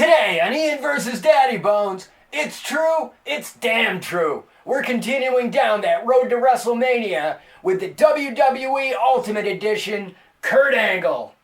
Today on Ian vs. Daddybones, it's true, it's damn true. We're continuing down that road to WrestleMania with the WWE Ultimate Edition, Kurt Angle.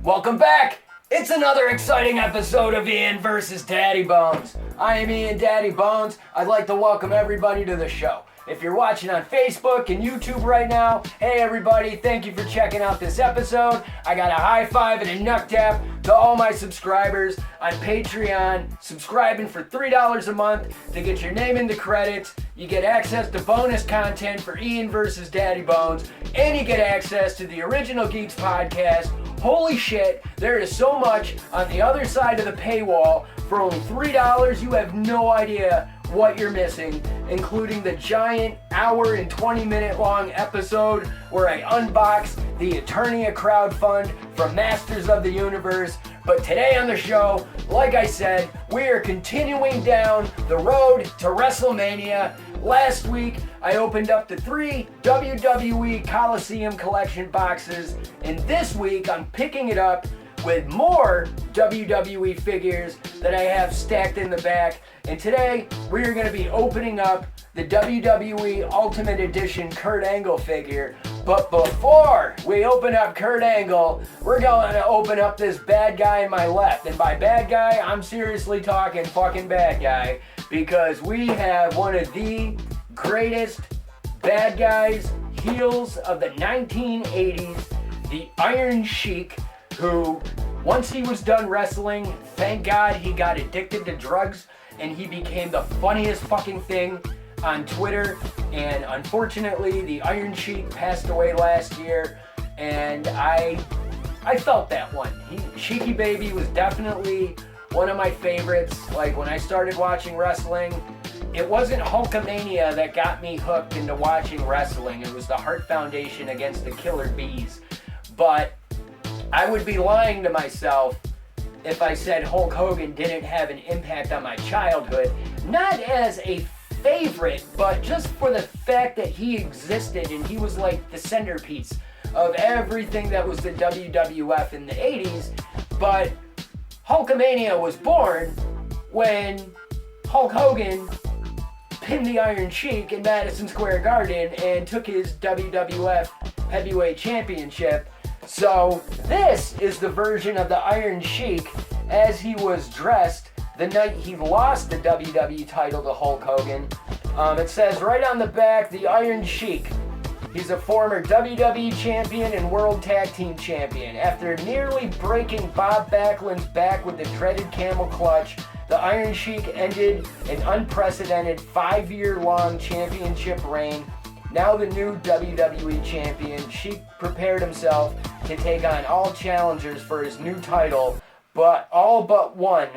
Welcome back! It's another exciting episode of Ian vs. Daddybones. I am Ian Daddybones. I'd like to welcome everybody to the show. If you're watching on Facebook and YouTube right now, hey everybody, thank you for checking out this episode. I got a high five and a knuck tap to all my subscribers on Patreon, subscribing for $3 a month to get your name in the credits. You get access to bonus content for Ian vs. Daddybones, and you get access to the Original Geeks podcast. Holy shit, there is so much on the other side of the paywall. For only $3, you have no idea what you're missing, including the giant hour and 20-minute long episode where I unbox the Eternia crowdfund from Masters of the Universe. But today on the show, like I said, we are continuing down the road to WrestleMania. Last week, I opened up the 3 WWE Coliseum Collection boxes, and this week I'm picking it up with more WWE figures that I have stacked in the back. And today, we are going to be opening up the WWE Ultimate Edition Kurt Angle figure. But before we open up Kurt Angle, we're going to open up this bad guy on my left. And by bad guy, I'm seriously talking fucking bad guy, because we have one of the greatest bad guys, heels of the 1980s, the Iron Sheik, who, once he was done wrestling, thank God he got addicted to drugs, and he became the funniest fucking thing on Twitter. And unfortunately, the Iron Sheik passed away last year, and I felt that one. Sheiky Baby was definitely one of my favorites. Like, when I started watching wrestling, it wasn't Hulkamania that got me hooked into watching wrestling. It was the Heart Foundation against the Killer Bees. But I would be lying to myself if I said Hulk Hogan didn't have an impact on my childhood. Not as a favorite, but just for the fact that he existed and he was like the centerpiece of everything that was the WWF in the 80s. But Hulkamania was born when Hulk Hogan pinned the Iron Sheik in Madison Square Garden and took his WWF Heavyweight Championship. So this is the version of the Iron Sheik as he was dressed the night he lost the WWE title to Hulk Hogan. It says right on the back, the Iron Sheik. He's a former WWE champion and World Tag Team champion. After nearly breaking Bob Backlund's back with the dreaded camel clutch, the Iron Sheik ended an unprecedented 5-year-long championship reign. Now the new WWE champion, Sheik prepared himself to take on all challengers for his new title, but all but one,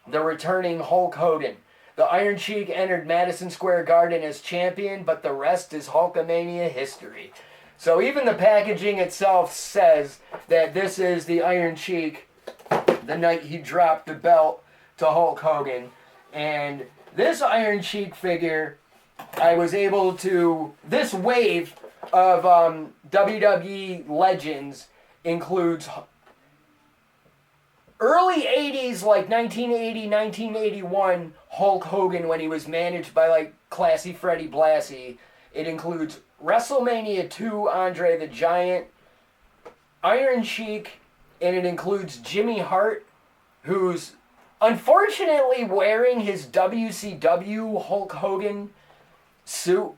the returning Hulk Hogan. The Iron Sheik entered Madison Square Garden as champion, but the rest is Hulkamania history. So even the packaging itself says that this is the Iron Sheik the night he dropped the belt to Hulk Hogan. And this Iron Sheik figure, I was able to, this wave of WWE legends includes early 80s, like 1980, 1981, Hulk Hogan when he was managed by like Classy Freddie Blassie. It includes WrestleMania 2 Andre the Giant, Iron Sheik, and it includes Jimmy Hart, who's unfortunately wearing his WCW Hulk Hogan suit,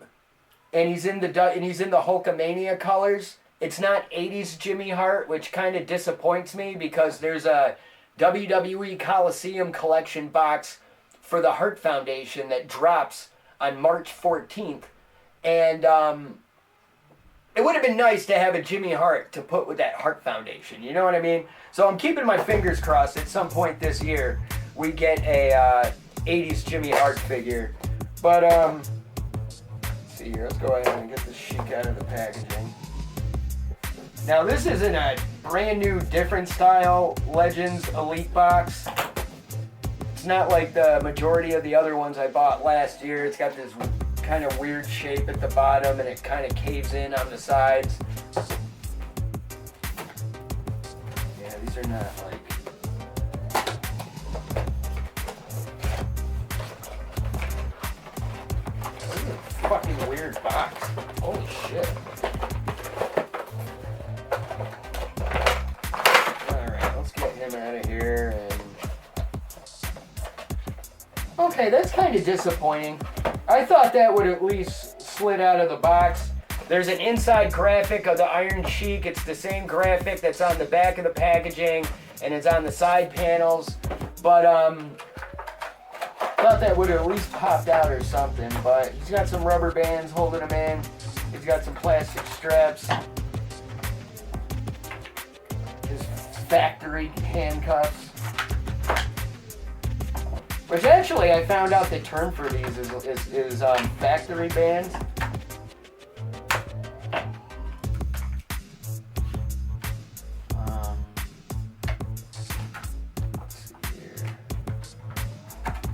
and he's in the Hulkamania colors. It's not 80s Jimmy Hart, which kind of disappoints me because there's a WWE Coliseum collection box for the Heart Foundation that drops on March 14th. And it would have been nice to have a Jimmy Hart to put with that Hart Foundation. You know what I mean? So I'm keeping my fingers crossed at some point this year we get a 80s Jimmy Hart figure. But, let's see here. Let's go ahead and get this Sheik out of the packaging. Now, this isn't a brand new, different style Legends Elite box. It's not like the majority of the other ones I bought last year. It's got this kind of weird shape at the bottom and it kind of caves in on the sides. Yeah, these are not like... This is a fucking weird box. Holy shit. Alright, let's get him out of here and... Okay, that's kind of disappointing. I thought that would at least slid out of the box. There's an inside graphic of the Iron Sheik. It's the same graphic that's on the back of the packaging and it's on the side panels. But thought that would have at least popped out or something. But he's got some rubber bands holding him in. He's got some plastic straps. His factory handcuffs. Which actually, I found out the term for these is factory bands. Let's see here.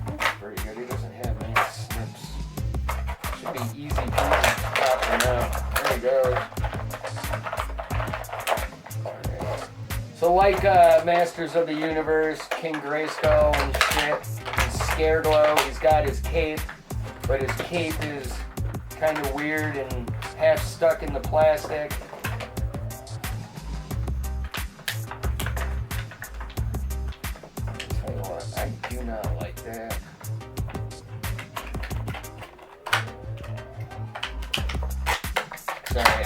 That's pretty good. He doesn't have many snips. Should be easy peasy popping out. There he goes. Alright. So like Masters of the Universe, King Grayskull and shit. Scareglow, he's got his cape, but his cape is kind of weird and half stuck in the plastic. I'll tell you what, I do not like that. Sorry,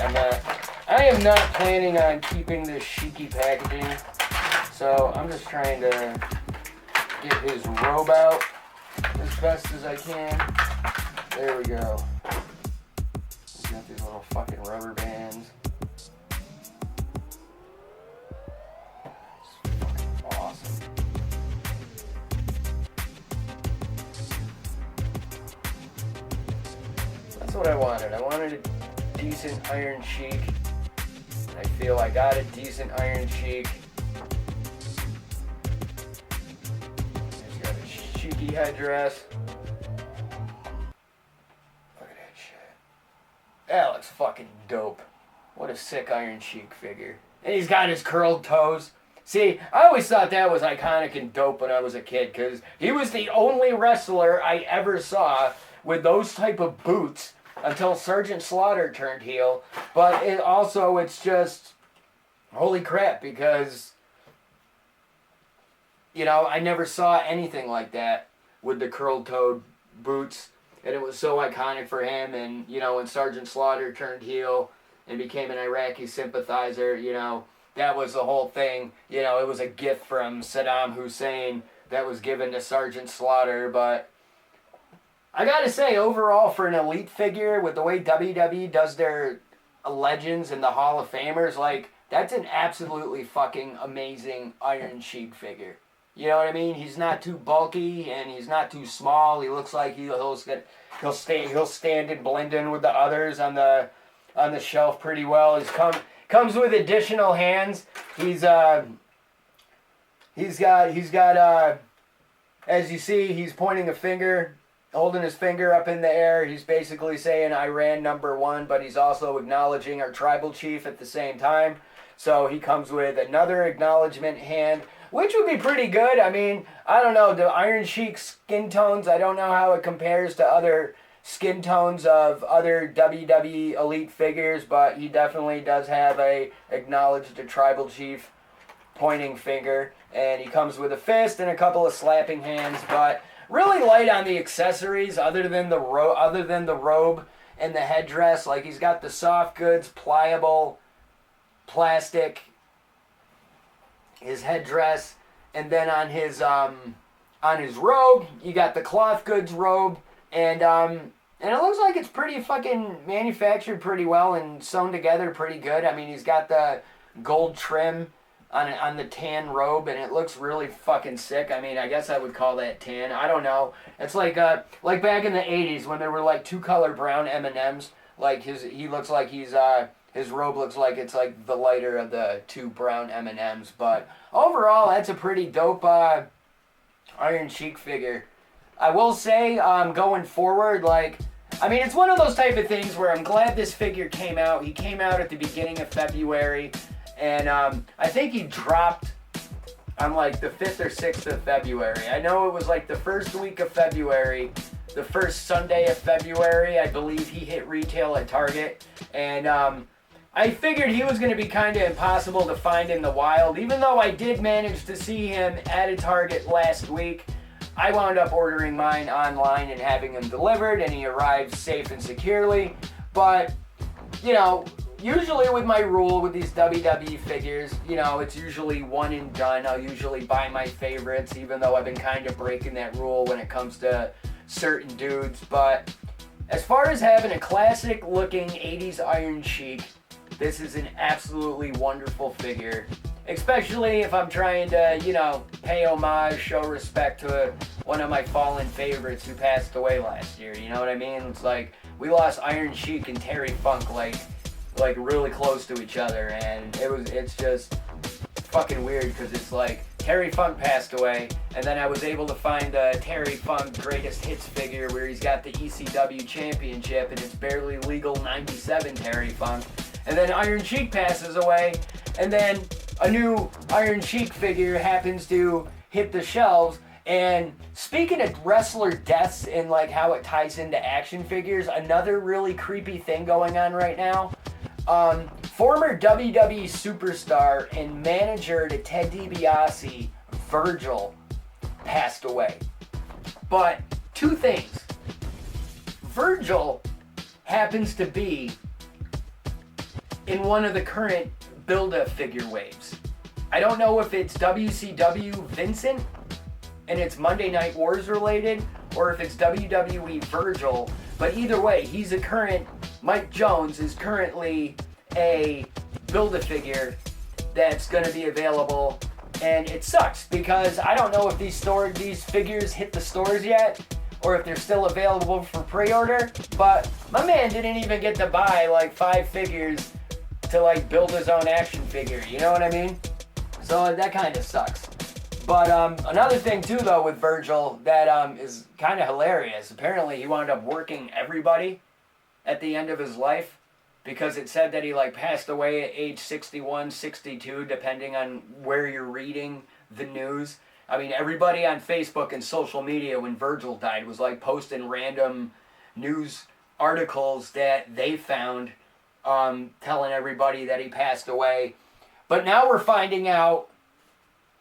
I am not planning on keeping this Sheiky packaging, so I'm just trying to get his robe out as best as I can. There we go. He's got these little fucking rubber bands. It's fucking awesome. That's what I wanted. I wanted a decent Iron Sheik. I feel I got a decent Iron Sheik. Cheeky headdress. Look at that shit. That looks fucking dope. What a sick Iron Sheik figure. And he's got his curled toes. See, I always thought that was iconic and dope when I was a kid because he was the only wrestler I ever saw with those type of boots until Sergeant Slaughter turned heel. But it's just holy crap because... You know, I never saw anything like that with the curled-toed boots, and it was so iconic for him, and, you know, when Sergeant Slaughter turned heel and became an Iraqi sympathizer, you know, that was the whole thing. You know, it was a gift from Saddam Hussein that was given to Sergeant Slaughter, but I gotta say, overall, for an Elite figure, with the way WWE does their Legends and the Hall of Famers, like, that's an absolutely fucking amazing Iron Sheik figure. You know what I mean? He's not too bulky and he's not too small. He looks like he'll stand and blend in with the others on the shelf pretty well. He's comes with additional hands. He's got as you see, he's pointing a finger, holding his finger up in the air. He's basically saying Iran #1, but he's also acknowledging our tribal chief at the same time. So he comes with another acknowledgement hand, which would be pretty good. I mean, I don't know, the Iron Sheik skin tones, I don't know how it compares to other skin tones of other WWE Elite figures, but he definitely does have a acknowledged the tribal chief pointing finger, and he comes with a fist and a couple of slapping hands, but really light on the accessories other than the robe and the headdress. Like, he's got the soft goods, pliable plastic, his headdress, and then on his robe, you got the cloth goods robe, and And it looks like it's pretty fucking manufactured pretty well and sewn together pretty good. I mean, he's got the gold trim on the tan robe, and it looks really fucking sick. I mean, I guess I would call that tan. I don't know. It's like back in the '80s when there were like two color brown M&Ms. Like he looks like his robe looks like it's like the lighter of the two brown M&Ms. But overall, that's a pretty dope Iron Sheik figure. I will say, going forward, like, I mean, it's one of those type of things where I'm glad this figure came out. He came out at the beginning of February, and I think he dropped on like the 5th or 6th of February. I know it was like the first week of February, the first Sunday of February, I believe he hit retail at Target, and I figured he was going to be kind of impossible to find in the wild, even though I did manage to see him at a Target last week. I wound up ordering mine online and having him delivered, and he arrived safe and securely. But, you know, usually with my rule with these WWE figures, you know, it's usually one and done. I'll usually buy my favorites, even though I've been kind of breaking that rule when it comes to certain dudes. But as far as having a classic looking 80s Iron Sheik, this is an absolutely wonderful figure. Especially if I'm trying to, you know, pay homage, show respect to one of my fallen favorites who passed away last year. You know what I mean? It's like we lost Iron Sheik and Terry Funk like really close to each other, and it's just fucking weird because it's like Terry Funk passed away, and then I was able to find the Terry Funk Greatest Hits figure where he's got the ECW Championship and it's barely legal 97 Terry Funk, and then Iron Sheik passes away, and then a new Iron Sheik figure happens to hit the shelves. And speaking of wrestler deaths and like how it ties into action figures, another really creepy thing going on right now. Former WWE superstar and manager to Ted DiBiase, Virgil, passed away. But two things. Virgil happens to be in one of the current Build-A-Figure waves. I don't know if it's WCW Vincent and it's Monday Night Wars related, or if it's WWE Virgil, but either way, he's a current, Mike Jones is currently a Build-A-Figure that's going to be available, and it sucks because I don't know if these figures hit the stores yet, or if they're still available for pre-order, but my man didn't even get to buy like 5 figures to like build his own action figure, you know what I mean? So that kind of sucks. But another thing too though with Virgil that is kind of hilarious, apparently he wound up working everybody at the end of his life because it said that he like passed away at age 61, 62, depending on where you're reading the news. I mean, everybody on Facebook and social media when Virgil died was like posting random news articles that they found telling everybody that he passed away. But now we're finding out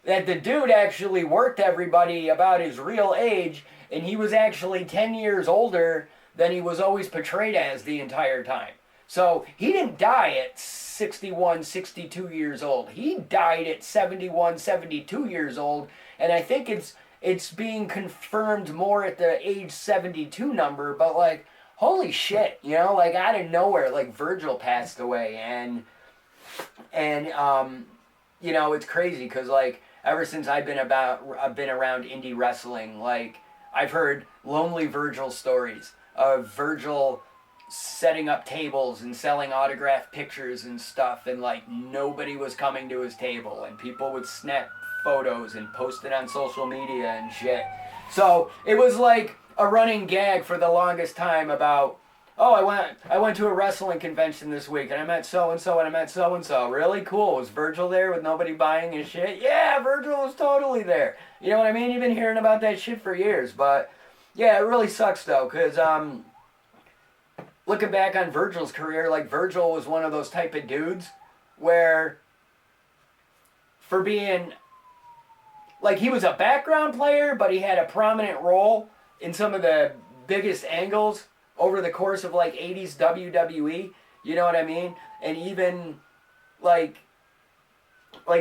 that the dude actually worked everybody about his real age, and he was actually 10 years older than he was always portrayed as the entire time. So he didn't die at 61, 62 years old. He died at 71, 72 years old, and I think it's being confirmed more at the age 72 number, but like, holy shit, you know, like out of nowhere, like Virgil passed away, and you know, it's crazy because like ever since I've been around indie wrestling, like I've heard Lonely Virgil stories of Virgil setting up tables and selling autographed pictures and stuff, and like nobody was coming to his table, and people would snap photos and post it on social media and shit. So it was like a running gag for the longest time about, oh, I went to a wrestling convention this week and I met so-and-so and I met so-and-so. Really cool. Was Virgil there with nobody buying his shit? Yeah, Virgil was totally there. You know what I mean? You've been hearing about that shit for years. But yeah, it really sucks though, because looking back on Virgil's career, like Virgil was one of those type of dudes where for being, like he was a background player, but he had a prominent role in some of the biggest angles over the course of like 80s WWE, you know what I mean? And even like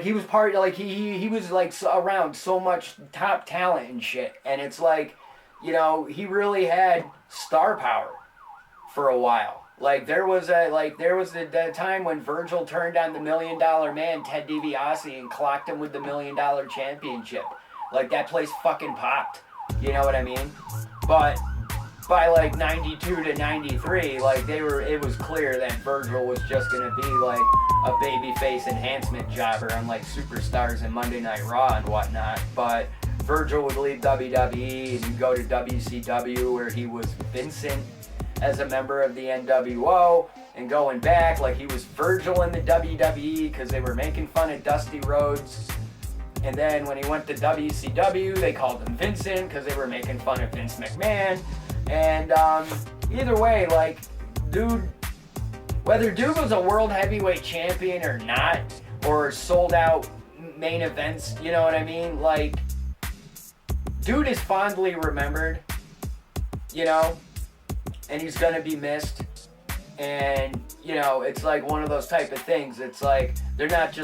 he was part, like he was like around so much top talent and shit, and it's like, you know, he really had star power, for a while. Like there was a time when Virgil turned on the $1 Million Man, Ted DiBiase, and clocked him with the $1 Million Championship. Like that place fucking popped. You know what I mean? But by like 92 to 93, like it was clear that Virgil was just gonna be like a babyface enhancement jobber on like Superstars and Monday Night Raw and whatnot. But Virgil would leave WWE and he'd go to WCW, where he was Vincent as a member of the NWO, and going back, like he was Virgil in the WWE because they were making fun of Dusty Rhodes. And then when he went to WCW, they called him Vincent because they were making fun of Vince McMahon. And either way, like, dude, whether dude was a world heavyweight champion or not, or sold out main events, you know what I mean? Like, dude is fondly remembered, you know, and he's gonna be missed. And, you know, it's like one of those type of things. It's like they're not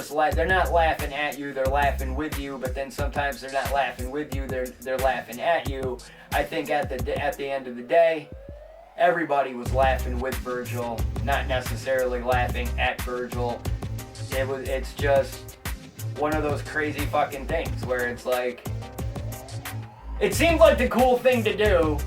laughing at you, they're laughing with you. But then sometimes they're not laughing with you, they're laughing at you. I think at the end of the day, everybody was laughing with Virgil, not necessarily laughing at Virgil. It's just one of those crazy fucking things where it's like, it seemed like the cool thing to do,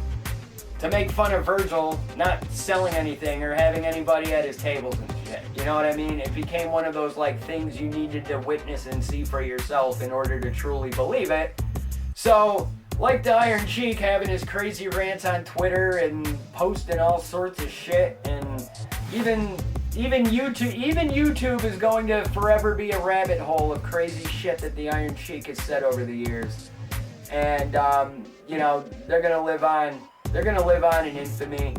to make fun of Virgil not selling anything or having anybody at his tables and shit. You know what I mean? It became one of those like things you needed to witness and see for yourself in order to truly believe it. So, like the Iron Sheik having his crazy rants on Twitter and posting all sorts of shit, and even YouTube is going to forever be a rabbit hole of crazy shit that the Iron Sheik has said over the years. And you know, they're gonna live on in infamy,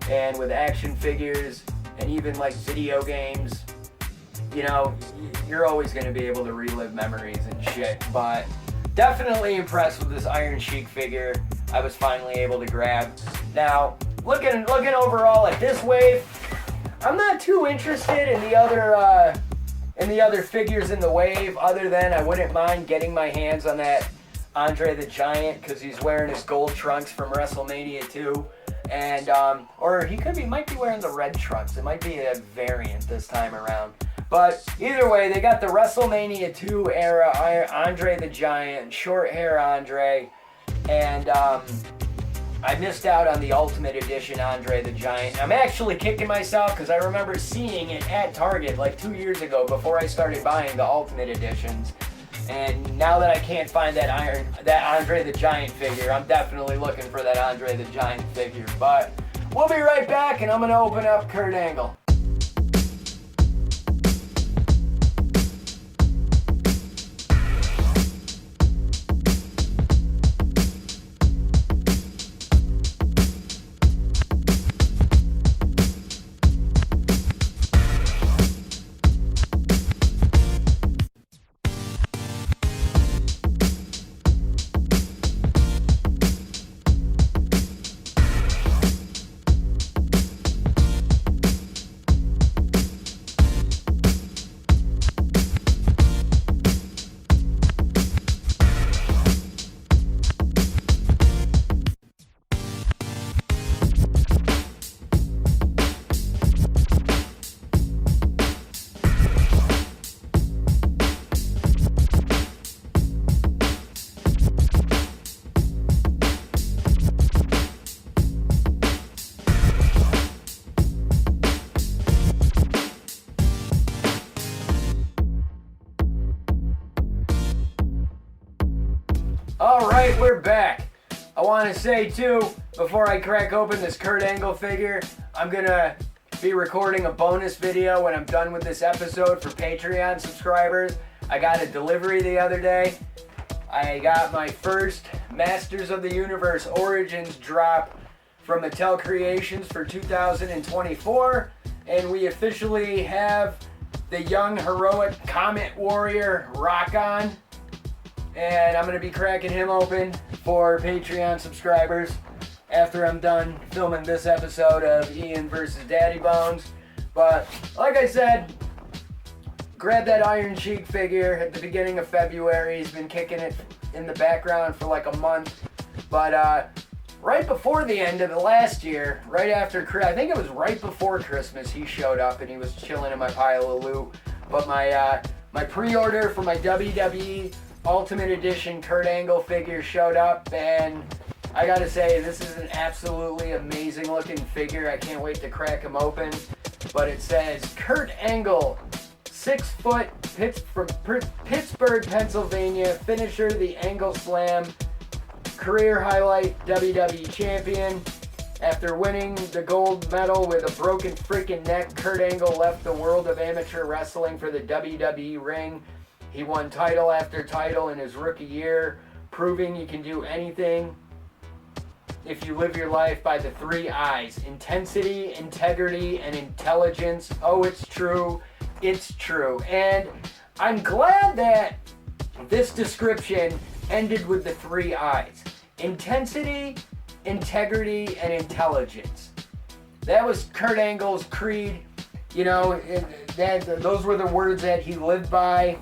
and with action figures and even like video games. You know, you're always gonna be able to relive memories and shit. But definitely impressed with this Iron Sheik figure I was finally able to grab. Now, looking overall at this wave, I'm not too interested in the other figures in the wave, other than I wouldn't mind getting my hands on that Andre the Giant, because he's wearing his gold trunks from WrestleMania 2. And, or might be wearing the red trunks. It might be a variant this time around. But either way, they got the WrestleMania 2 era Andre the Giant, short hair Andre. And, I missed out on the Ultimate Edition Andre the Giant. I'm actually kicking myself because I remember seeing it at Target like 2 years ago before I started buying the Ultimate Editions. And now that I can't find that Andre the Giant figure, I'm definitely looking for that Andre the Giant figure. But we'll be right back, and I'm going to open up Kurt Angle. Alright, we're back. I want to say too, before I crack open this Kurt Angle figure, I'm going to be recording a bonus video when I'm done with this episode for Patreon subscribers. I got a delivery the other day. I got my first Masters of the Universe Origins drop from Mattel Creations for 2024, and we officially have the young heroic Comet Warrior Rock-On. And I'm going to be cracking him open for Patreon subscribers after I'm done filming this episode of Ian versus Daddybones. But like I said, grab that Iron Sheik figure at the beginning of February. He's been kicking it in the background for like a month. But right before the end of the last year, right after, I think it was right before Christmas, he showed up and he was chilling in my pile of loot. But my pre-order for my WWE Ultimate Edition Kurt Angle figure showed up, and I gotta say, this is an absolutely amazing looking figure. I can't wait to crack him open. But it says, Kurt Angle, 6 foot, from Pittsburgh, Pennsylvania, finisher, the Angle Slam, career highlight, WWE champion. After winning the gold medal with a broken freaking neck, Kurt Angle left the world of amateur wrestling for the WWE ring. He won title after title in his rookie year, proving you can do anything if you live your life by the 3 I's: intensity, integrity, and intelligence. Oh, it's true. It's true. And I'm glad that this description ended with the 3 I's: intensity, integrity, and intelligence. That was Kurt Angle's creed. You know, those were the words that he lived by.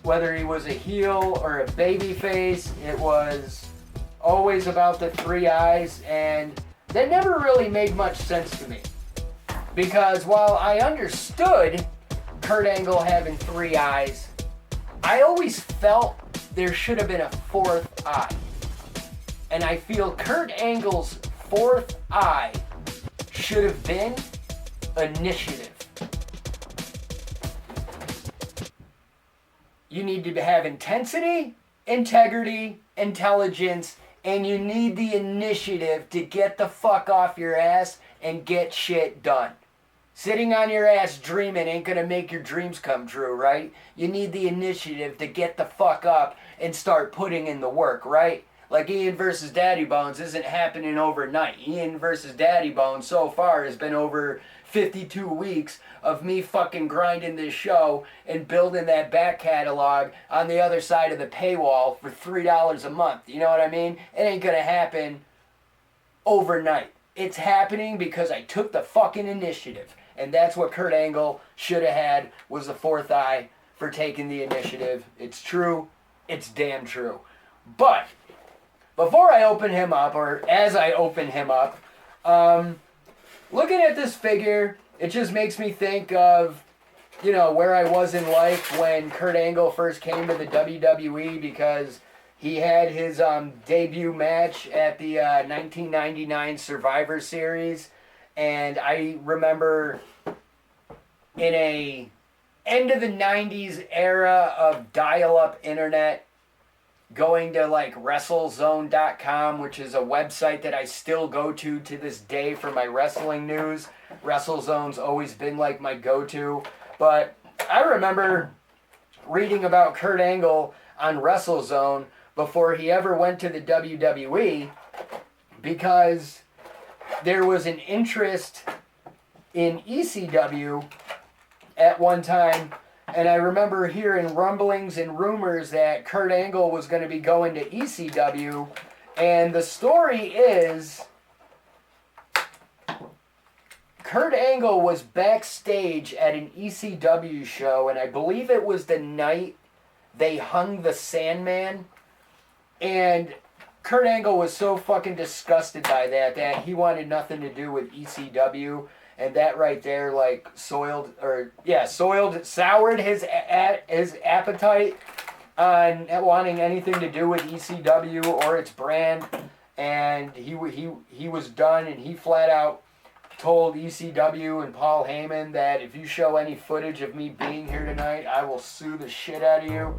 Whether he was a heel or a babyface, it was always about the 3 I's, and that never really made much sense to me. Because while I understood Kurt Angle having 3 I's, I always felt there should have been a 4th eye. And I feel Kurt Angle's 4th eye should have been initiative. You need to have intensity, integrity, intelligence, and you need the initiative to get the fuck off your ass and get shit done. Sitting on your ass dreaming ain't gonna make your dreams come true, right? You need the initiative to get the fuck up and start putting in the work, right? Like Ian versus Daddybones isn't happening overnight. Ian versus Daddybones so far has been over 52 weeks of me fucking grinding this show and building that back catalog on the other side of the paywall for $3 a month. You know what I mean? It ain't gonna happen overnight. It's happening because I took the fucking initiative. And that's what Kurt Angle should have had, was the 4th eye for taking the initiative. It's true. It's damn true. But before I open him up, or as I open him up, looking at this figure, it just makes me think of, you know, where I was in life when Kurt Angle first came to the WWE, because he had his debut match at the 1999 Survivor Series, and I remember in a end of the 90s era of dial-up internet, going to like WrestleZone.com, which is a website that I still go to this day for my wrestling news. WrestleZone's always been like my go-to. But I remember reading about Kurt Angle on WrestleZone before he ever went to the WWE, because there was an interest in ECW at one time. And I remember hearing rumblings and rumors that Kurt Angle was going to be going to ECW. And the story is, Kurt Angle was backstage at an ECW show, and I believe it was the night they hung the Sandman. And Kurt Angle was so fucking disgusted by that he wanted nothing to do with ECW. And that right there, like, soured his appetite on wanting anything to do with ECW or its brand. And he was done, and he flat out told ECW and Paul Heyman that if you show any footage of me being here tonight, I will sue the shit out of you.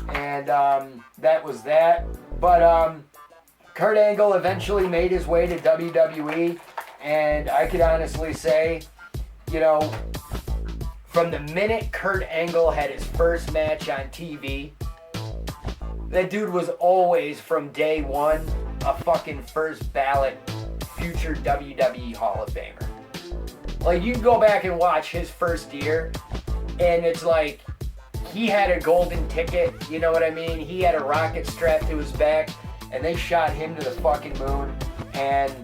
And that was that. But Kurt Angle eventually made his way to WWE. And I could honestly say, you know, from the minute Kurt Angle had his first match on TV, that dude was always, from day one, a fucking first ballot future WWE Hall of Famer. Like, you go back and watch his first year, and it's like, he had a golden ticket, you know what I mean? He had a rocket strapped to his back, and they shot him to the fucking moon, and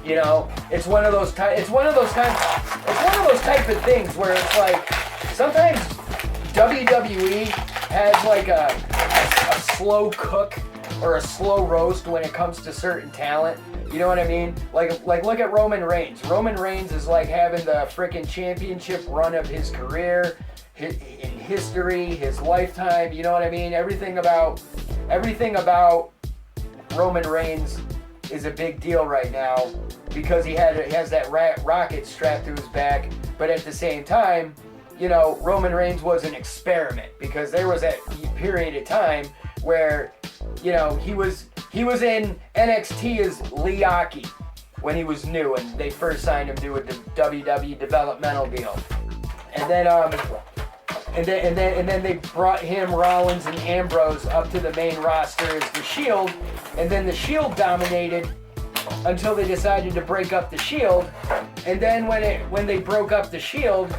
you know, it's one of those type of things where it's like, sometimes WWE has like a slow cook or a slow roast when it comes to certain talent. You know what I mean? Like look at Roman Reigns. Roman Reigns is like having the freaking championship run of his career, in history, his lifetime. You know what I mean? Everything about Roman Reigns is a big deal right now because he has that rocket strapped to his back. But at the same time, you know, Roman Reigns was an experiment because there was that period of time where, you know, he was in NXT as Leaki when he was new and they first signed him to a WWE developmental deal. And then they brought him, Rollins, and Ambrose up to the main roster as the Shield, and then the Shield dominated until they decided to break up the Shield. And then when they broke up the Shield,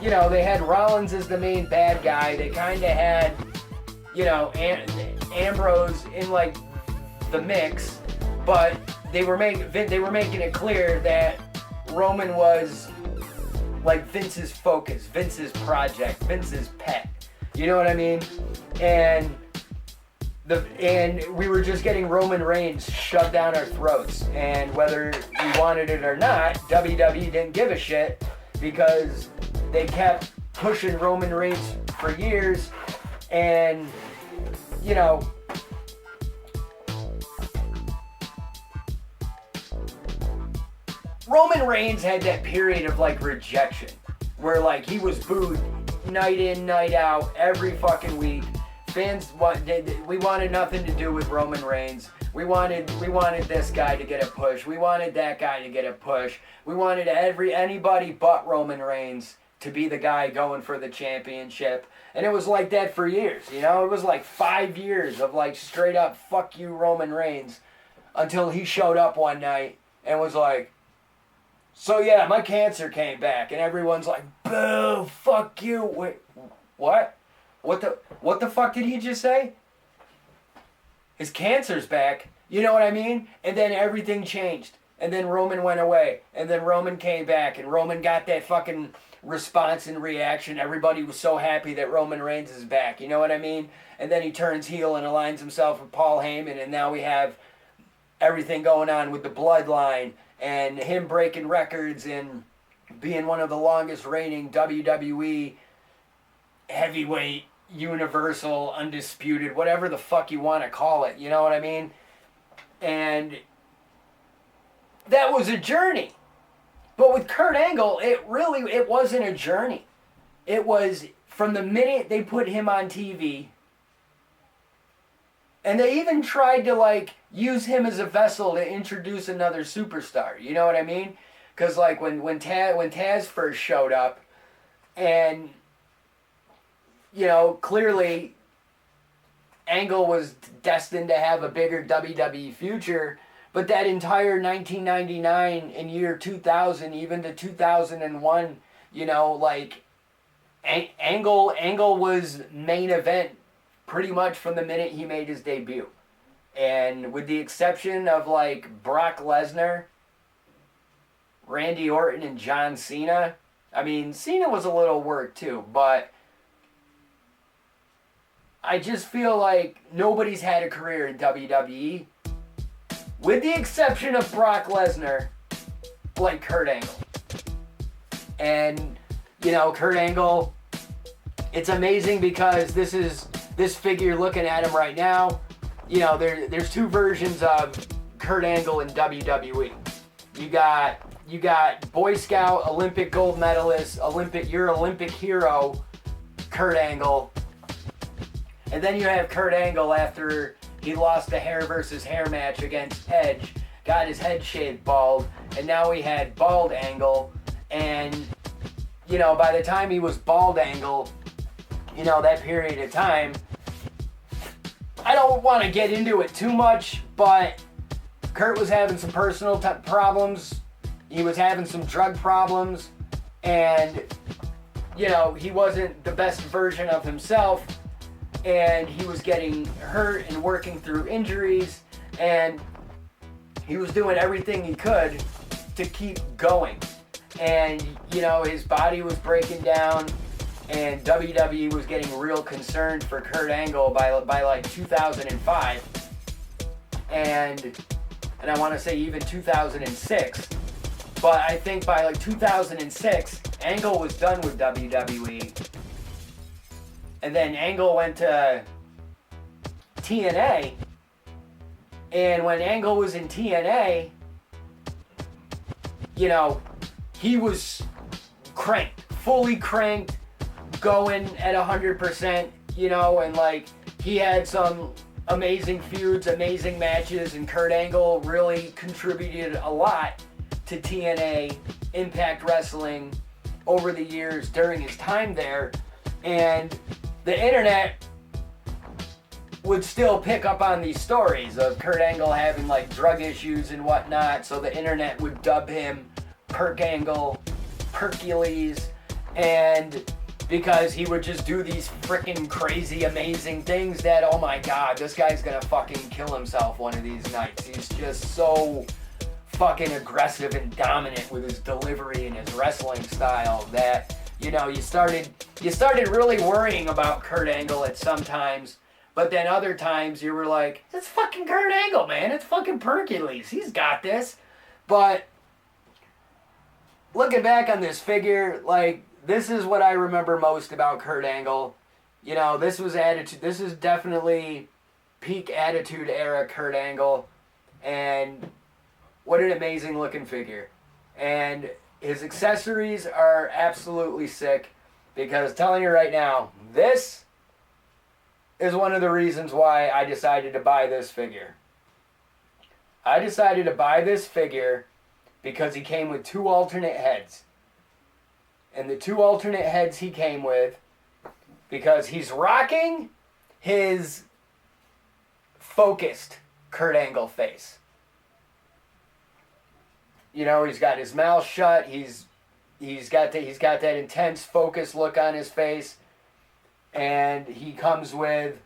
you know, they had Rollins as the main bad guy. They kind of had, you know, Ambrose in like the mix, but they were making it clear that Roman was like Vince's focus, Vince's project, Vince's pet. You know what I mean? And we were just getting Roman Reigns shoved down our throats. And whether we wanted it or not, WWE didn't give a shit because they kept pushing Roman Reigns for years. And, you know, Roman Reigns had that period of like rejection where like he was booed night in, night out, every fucking week. Fans we wanted nothing to do with Roman Reigns. We wanted this guy to get a push. We wanted that guy to get a push. We wanted anybody but Roman Reigns to be the guy going for the championship. And it was like that for years, you know? It was like 5 years of like straight up fuck you Roman Reigns until he showed up one night and was like, so yeah, my cancer came back, and everyone's like, boo, fuck you. Wait, what? What the fuck did he just say? His cancer's back. You know what I mean? And then everything changed. And then Roman went away. And then Roman came back, and Roman got that fucking response and reaction. Everybody was so happy that Roman Reigns is back. You know what I mean? And then he turns heel and aligns himself with Paul Heyman, and now we have everything going on with the bloodline and him breaking records and being one of the longest reigning WWE heavyweight, universal, undisputed, whatever the fuck you want to call it, you know what I mean? And that was a journey. But with Kurt Angle, it wasn't a journey. It was from the minute they put him on TV. And they even tried to, like, use him as a vessel to introduce another superstar. You know what I mean? Because, like, when Taz first showed up, and, you know, clearly Angle was destined to have a bigger WWE future, but that entire 1999 and year 2000, even to 2001, you know, like, Angle was main event pretty much from the minute he made his debut. And with the exception of like Brock Lesnar, Randy Orton, and John Cena, I mean, Cena was a little work too, but I just feel like nobody's had a career in WWE, with the exception of Brock Lesnar, like Kurt Angle. And, you know, Kurt Angle, it's amazing because this figure, looking at him right now, you know, there's two versions of Kurt Angle in WWE. You got Boy Scout, Olympic gold medalist, your Olympic hero, Kurt Angle. And then you have Kurt Angle after he lost the hair versus hair match against Edge, got his head shaved bald, and now he had bald Angle. And, you know, by the time he was bald Angle, you know, that period of time, I don't want to get into it too much, but Kurt was having some personal problems. He was having some drug problems, and, you know, he wasn't the best version of himself, and he was getting hurt and working through injuries, and he was doing everything he could to keep going. And, you know, his body was breaking down, and WWE was getting real concerned for Kurt Angle by like 2005. And and I want to say even 2006. But I think by like 2006, Angle was done with WWE. And then Angle went to TNA. And when Angle was in TNA, you know, he was cranked, fully cranked, going at 100%, you know, and like he had some amazing feuds, amazing matches, and Kurt Angle really contributed a lot to TNA Impact Wrestling over the years during his time there. And the internet would still pick up on these stories of Kurt Angle having like drug issues and whatnot, so the internet would dub him Perk Angle, Percules, and because he would just do these freaking crazy amazing things that, oh my god, this guy's gonna fucking kill himself one of these nights. He's just so fucking aggressive and dominant with his delivery and his wrestling style that, you know, you started really worrying about Kurt Angle at some times. But then other times you were like, it's fucking Kurt Angle, man. It's fucking Percules. He's got this. But looking back on this figure, like, this is what I remember most about Kurt Angle. You know, this was attitude. This is definitely peak Attitude Era Kurt Angle. And what an amazing looking figure. And his accessories are absolutely sick. Because telling you right now, this is one of the reasons why I decided to buy this figure. I decided to buy this figure because he came with 2 alternate heads. And the 2 alternate heads he came with, because he's rocking his focused Kurt Angle face. You know, he's got his mouth shut, he's got that intense focused look on his face. And he comes with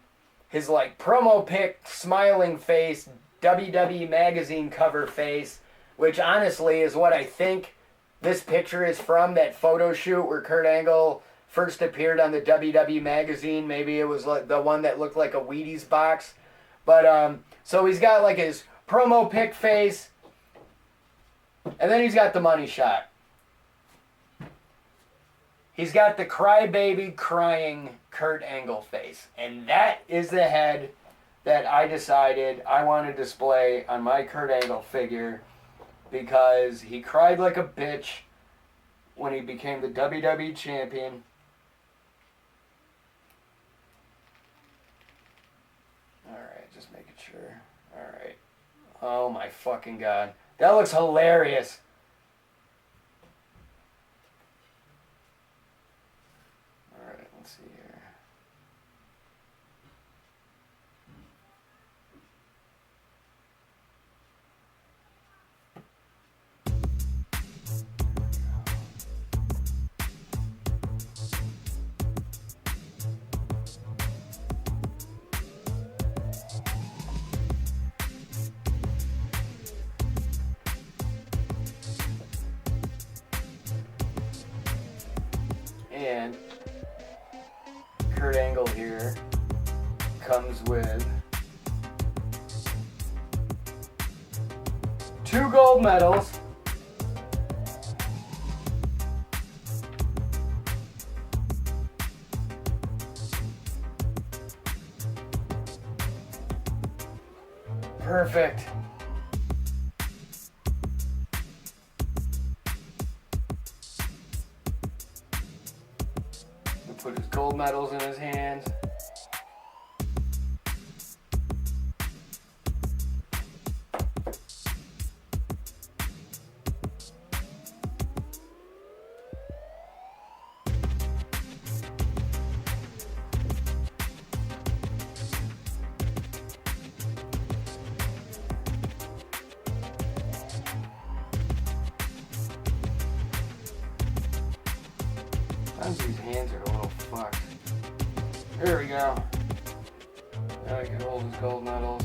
his like promo pic, smiling face, WWE magazine cover face, which honestly is what I think this picture is from, that photo shoot where Kurt Angle first appeared on the WWE magazine. Maybe it was like the one that looked like a Wheaties box. But so he's got like his promo pic face, and then he's got the money shot. He's got the crybaby crying Kurt Angle face. And that is the head that I decided I want to display on my Kurt Angle figure, because he cried like a bitch when he became the WWE champion. Alright, just making sure. Alright. Oh my fucking god. That looks hilarious. Let's see here. And Kurt Angle here comes with 2 gold medals, perfect. Put his gold medals in his hands. Sometimes these hands are a little fucked. There we go. Now I can hold his gold medals.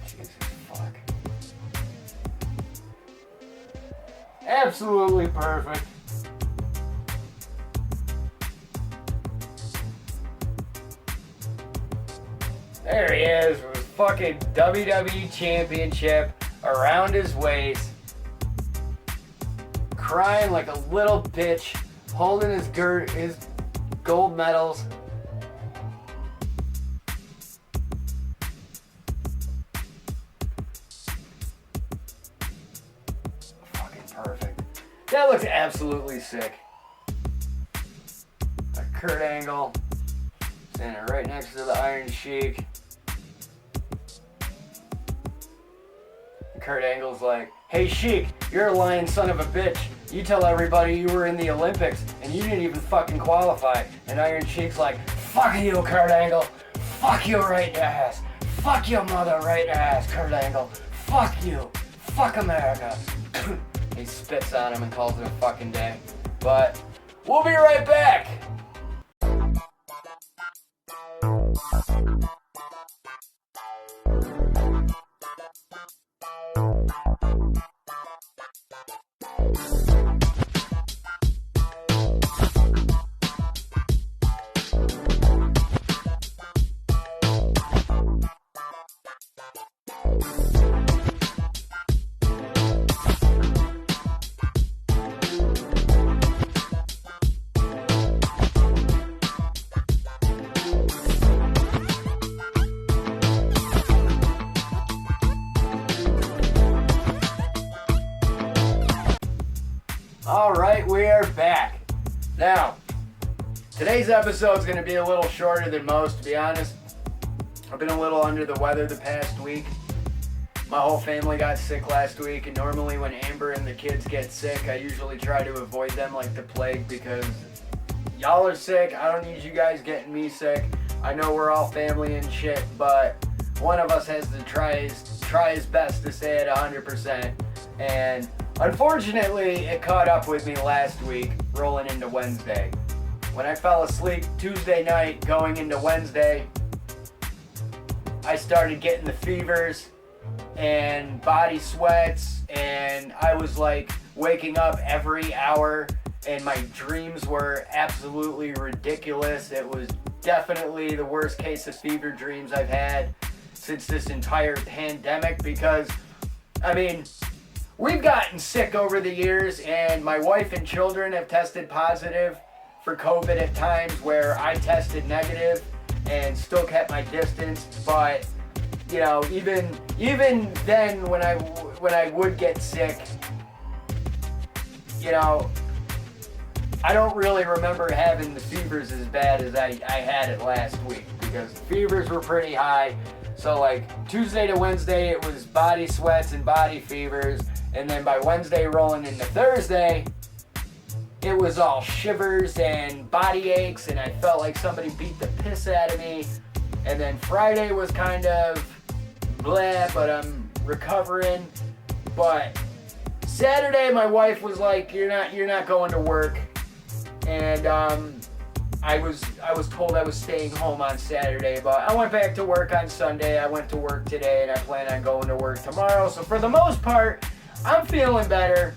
Jesus fuck. Absolutely perfect. There he is with his fucking WWE Championship around his waist. Crying like a little bitch, holding his gold medals. Fucking perfect. That looks absolutely sick. Kurt Angle standing right next to the Iron Sheik. Kurt Angle's like, "Hey Sheik, you're a lying son of a bitch. You tell everybody you were in the Olympics and you didn't even fucking qualify." And Iron Sheik's like, "Fuck you, Kurt Angle. Fuck you right in the ass. Fuck your mother right in the ass, Kurt Angle. Fuck you. Fuck America." He spits on him and calls it a fucking day. But we'll be right back. Alright, we are back. Now, today's episode is going to be a little shorter than most, to be honest. I've been a little under the weather the past week. My whole family got sick last week, and normally when Amber and the kids get sick, I usually try to avoid them like the plague because y'all are sick. I don't need you guys getting me sick. I know we're all family and shit, but one of us has to try his best to stay at 100%. And unfortunately, it caught up with me last week, rolling into Wednesday. When I fell asleep Tuesday night, going into Wednesday, I started getting the fevers and body sweats, and I was like waking up every hour, and my dreams were absolutely ridiculous. It was definitely the worst case of fever dreams I've had since this entire pandemic because, I mean, we've gotten sick over the years, and my wife and children have tested positive for COVID at times where I tested negative and still kept my distance. But you know, even then, when I would get sick, you know, I don't really remember having the fevers as bad as I had it last week because the fevers were pretty high. So like Tuesday to Wednesday, it was body sweats and body fevers. And then by Wednesday rolling into Thursday, it was all shivers and body aches, and I felt like somebody beat the piss out of me. And then Friday was kind of blah, but I'm recovering. But Saturday, my wife was like, "You're not going to work," and I was told I was staying home on Saturday. But I went back to work on Sunday. I went to work today, and I plan on going to work tomorrow. So for the most part, I'm feeling better,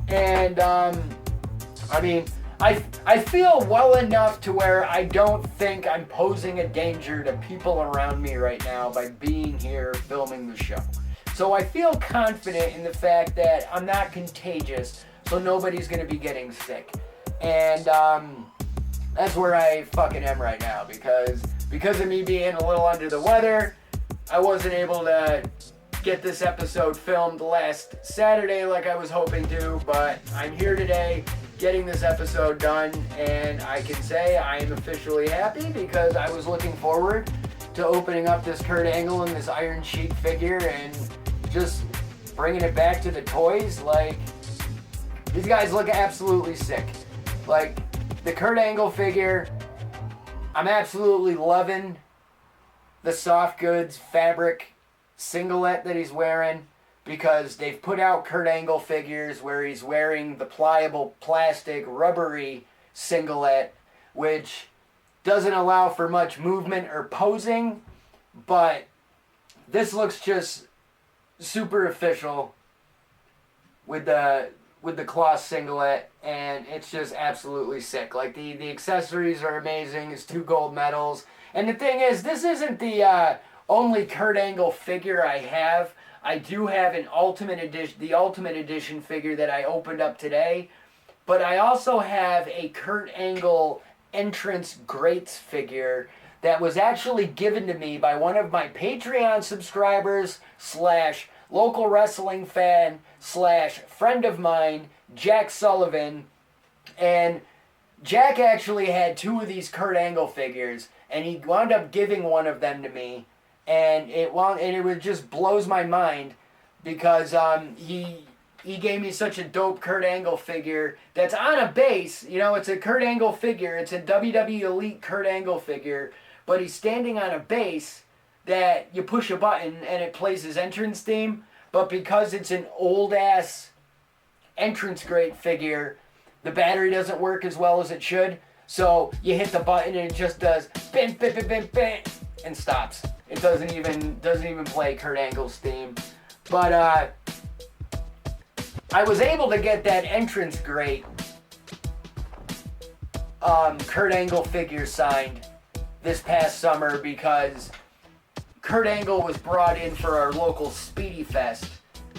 and I mean, I feel well enough to where I don't think I'm posing a danger to people around me right now by being here filming the show. So I feel confident in the fact that I'm not contagious, so nobody's gonna be getting sick, and that's where I fucking am right now because of me being a little under the weather, I wasn't able to get this episode filmed last Saturday like I was hoping to, but I'm here today getting this episode done, and I can say I am officially happy because I was looking forward to opening up this Kurt Angle and this Iron Sheik figure and just bringing it back to the toys. Like, these guys look absolutely sick. Like, the Kurt Angle figure, I'm absolutely loving the soft goods fabric singlet that he's wearing because they've put out Kurt Angle figures where he's wearing the pliable plastic rubbery singlet, which doesn't allow for much movement or posing, but this looks just super official with the with the cloth singlet, and it's just absolutely sick. Like, the accessories are amazing. It's 2 gold medals. And the thing is, this isn't the only Kurt Angle figure I have. I do have an Ultimate Edition, the Ultimate Edition figure that I opened up today. But I also have a Kurt Angle Entrance Greats figure that was actually given to me by one of my Patreon subscribers / local wrestling fan / friend of mine, Jack Sullivan. And Jack actually had 2 of these Kurt Angle figures, and he wound up giving one of them to me. And it just blows my mind because he gave me such a dope Kurt Angle figure that's on a base. You know, it's a Kurt Angle figure. It's a WWE Elite Kurt Angle figure, but he's standing on a base that you push a button and it plays his entrance theme. But because it's an old-ass entrance great figure, the battery doesn't work as well as it should. So you hit the button and it just does bam, bam, bam, bam, bam, and stops. It doesn't even play Kurt Angle's theme. But I was able to get that entrance great Kurt Angle figure signed this past summer because Kurt Angle was brought in for our local Speedy Fest.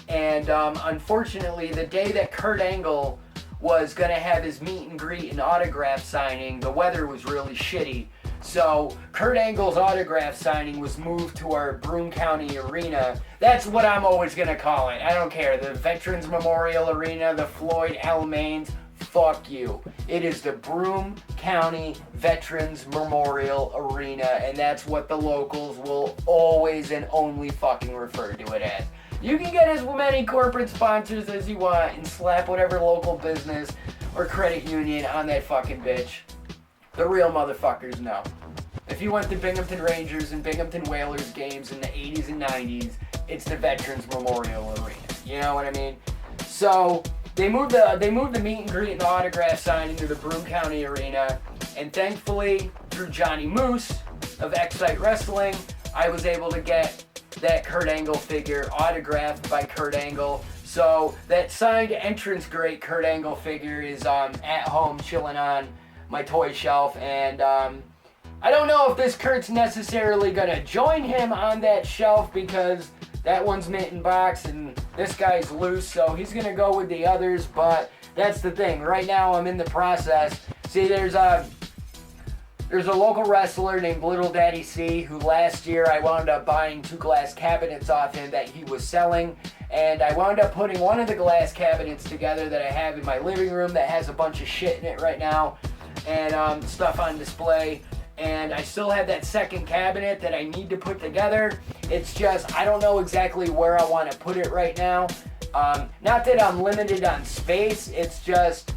And unfortunately, the day that Kurt Angle was going to have his meet and greet and autograph signing, the weather was really shitty. So Kurt Angle's autograph signing was moved to our Broome County Arena. That's what I'm always going to call it. I don't care. The Veterans Memorial Arena, the Floyd Almains, fuck you. It is the Broome County Veterans Memorial Arena, and that's what the locals will always and only fucking refer to it as. You can get as many corporate sponsors as you want and slap whatever local business or credit union on that fucking bitch. The real motherfuckers know. If you went to Binghamton Rangers and Binghamton Whalers games in the 80s and 90s, it's the Veterans Memorial Arena. You know what I mean? So they moved the meet and greet and the autograph signing to the Broome County Arena, and thankfully, through Johnny Moose of Excite Wrestling, I was able to get that Kurt Angle figure autographed by Kurt Angle. So that signed entrance great Kurt Angle figure is at home chilling on my toy shelf, and I don't know if this Kurt's necessarily gonna join him on that shelf because that one's mint in box and this guy's loose, so he's gonna go with the others. But that's the thing. Right now I'm in the process. See, there's a local wrestler named Little Daddy C who last year I wound up buying 2 glass cabinets off him that he was selling, and I wound up putting one of the glass cabinets together that I have in my living room that has a bunch of shit in it right now and stuff on display. And I still have that second cabinet that I need to put together. It's just, I don't know exactly where I want to put it right now. Not that I'm limited on space, it's just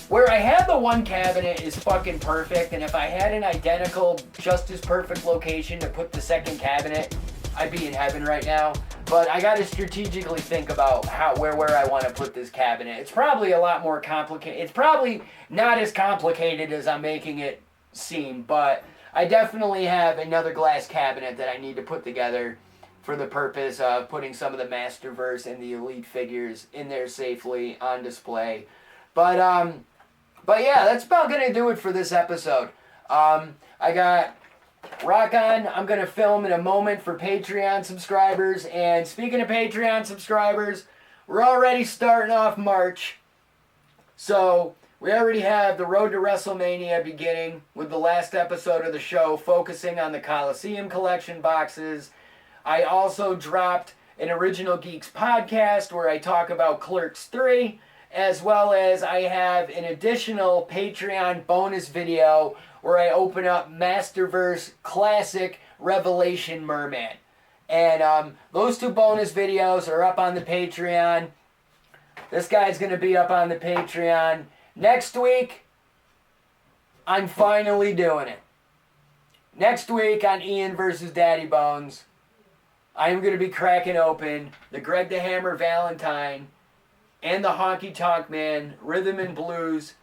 where I have the one cabinet is fucking perfect, and if I had an identical, just as perfect location to put the second cabinet, I'd be in heaven right now. But I gotta strategically think about where I want to put this cabinet. It's probably a lot more complicated. It's probably not as complicated as I'm making it seem, but I definitely have another glass cabinet that I need to put together for the purpose of putting some of the Masterverse and the Elite figures in there safely on display. But yeah, that's about gonna do it for this episode. I got Rock On. I'm going to film in a moment for Patreon subscribers. And speaking of Patreon subscribers, we're already starting off March. So we already have the Road to WrestleMania beginning with the last episode of the show focusing on the Coliseum Collection boxes. I also dropped an Original Geeks podcast where I talk about Clerks 3, as well as I have an additional Patreon bonus video where I open up Masterverse Classic Revelation Merman. And those 2 bonus videos are up on the Patreon. This guy's going to be up on the Patreon. Next week, I'm finally doing it. Next week on Ian versus Daddybones, I am going to be cracking open the Greg the Hammer Valentine and the Honky Tonk Man Rhythm and Blues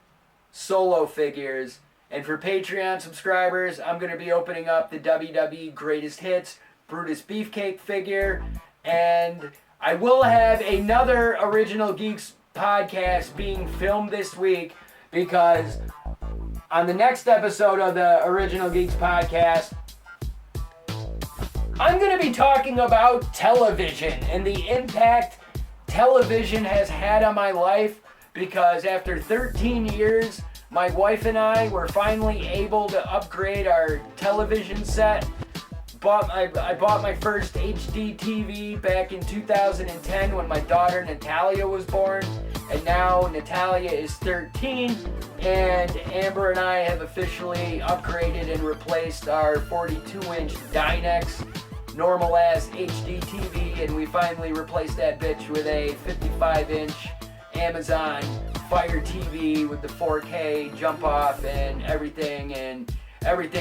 solo figures. And for Patreon subscribers, I'm going to be opening up the WWE Greatest Hits Brutus Beefcake figure. And I will have another Original Geeks podcast being filmed this week because on the next episode of the Original Geeks podcast, I'm going to be talking about television and the impact television has had on my life, because after 13 years, my wife and I were finally able to upgrade our television set. I bought my first HD TV back in 2010 when my daughter Natalia was born, and now Natalia is 13, and Amber and I have officially upgraded and replaced our 42-inch Dynex normal ass HD TV, and we finally replaced that bitch with a 55-inch Amazon Fire TV with the 4K jump off and everything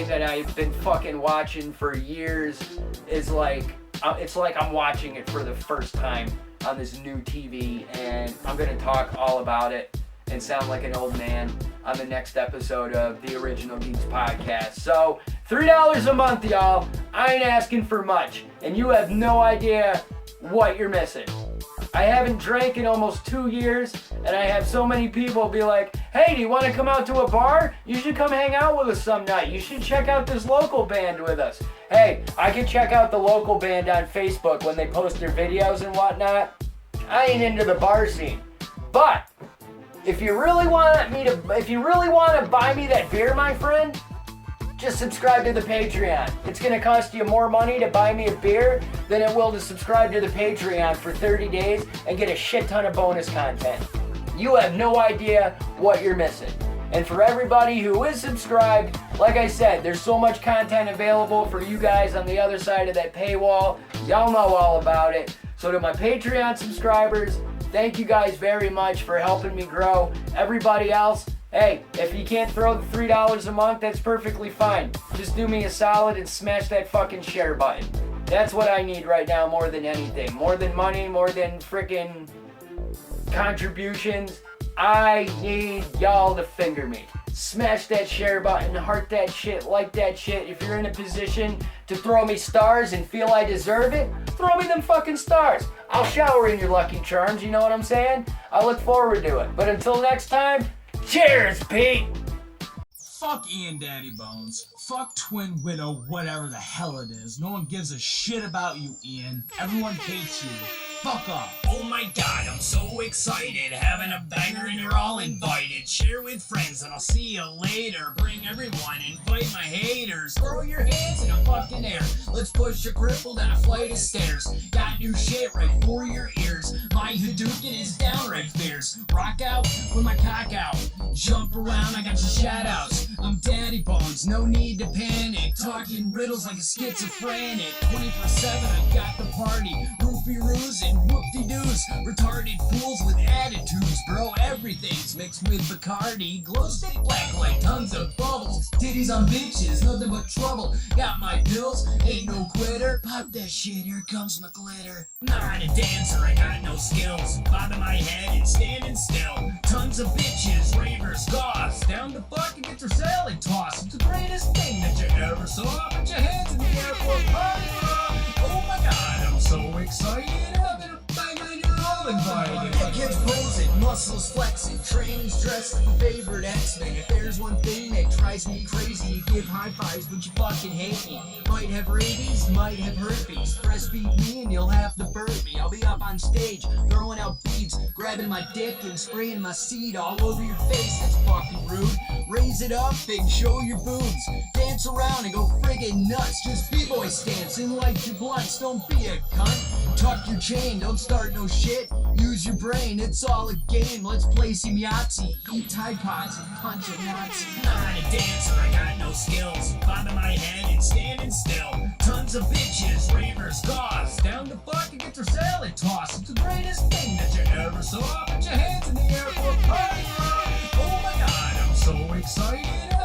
that I've been fucking watching for years is like, it's like I'm watching it for the first time on this new TV, and I'm gonna talk all about it and sound like an old man on the next episode of the Original Geeks podcast. So, $3 a month, y'all. I ain't asking for much, and you have no idea what you're missing. I haven't drank in almost 2 years, and I have so many people be like, hey, do you want to come out to a bar? You should come hang out with us some night. You should check out this local band with us. Hey, I can check out the local band on Facebook when they post their videos and whatnot. I ain't into the bar scene. But if you really want to buy me that beer, my friend, just subscribe to the Patreon. It's going to cost you more money to buy me a beer than it will to subscribe to the Patreon for 30 days and get a shit ton of bonus content. You have no idea what you're missing. And for everybody who is subscribed, like I said, there's so much content available for you guys on the other side of that paywall. Y'all know all about it. So to my Patreon subscribers, thank you guys very much for helping me grow. Everybody else, hey, if you can't throw the $3 a month, that's perfectly fine. Just do me a solid and smash that fucking share button. That's what I need right now more than anything. More than money, more than freaking contributions. I need y'all to finger me. Smash that share button, heart that shit, like that shit. If you're in a position to throw me stars and feel I deserve it, throw me them fucking stars. I'll shower in your lucky charms, you know what I'm saying? I look forward to it. But until next time, cheers, Pete! Fuck Ian Daddybones. Fuck Twin Widow, whatever the hell it is. No one gives a shit about you, Ian. Everyone hates you. Fuck off. Oh my god, I'm so excited. Having a banger and you're all invited. Share with friends and I'll see you later. Bring everyone, invite my haters. Throw your hands in the fucking air. Let's push a cripple down a flight of stairs. Got new shit right for your ears. My Hadouken is downright fierce. Rock out with my cock out. Jump around, I got your shout outs. I'm Daddybones, no need to panic. Talking riddles like a schizophrenic. 24/7, I got the party. Roofie roos and whoop-de-doos. Retarded fools with attitudes. Bro, everything's mixed with Bacardi. Glow stick black like tons of bubbles. Titties on bitches, nothing but trouble. Got my pills, ain't no quitter. Pop that shit, here comes my glitter. Not a dancer, I got no skills. Bobbing my head and standing still. Tons of bitches, ravers, goths. Down the fuck and get your salad tossed. It's the greatest thing that you ever saw. Put your hands in the air for a party rock. Oh my god, I'm so excited. Having a bang on your all invited. That kid's posing, muscles flexing, trainings dressed like your favorite X-Men. If there's one thing that drives me crazy, you give high fives but you fucking hate me. Might have rabies, might have herpes. Breastfeed me and you'll have to burp me. I'll be up on stage, throwing out beads, grabbing my dick and spraying my seed all over your face. That's fucking rude. Raise it up and show your boobs. Dance around and go friggin' nuts. Just b-boy stance and light your blunts. Don't be a cunt. Tuck your chain, don't start no shit. Use your brain, it's all a game. Let's play some Yahtzee, eat Tide Pods and punch a Nazi. Not a dancer, I got no skills. Bobbing my head and standing still. Tons of bitches, ravers, goths. Down the fuck and get your salad tossed. It's the greatest thing that you ever saw. Put your hands in the air for a party rock. Oh my god, I'm so excited.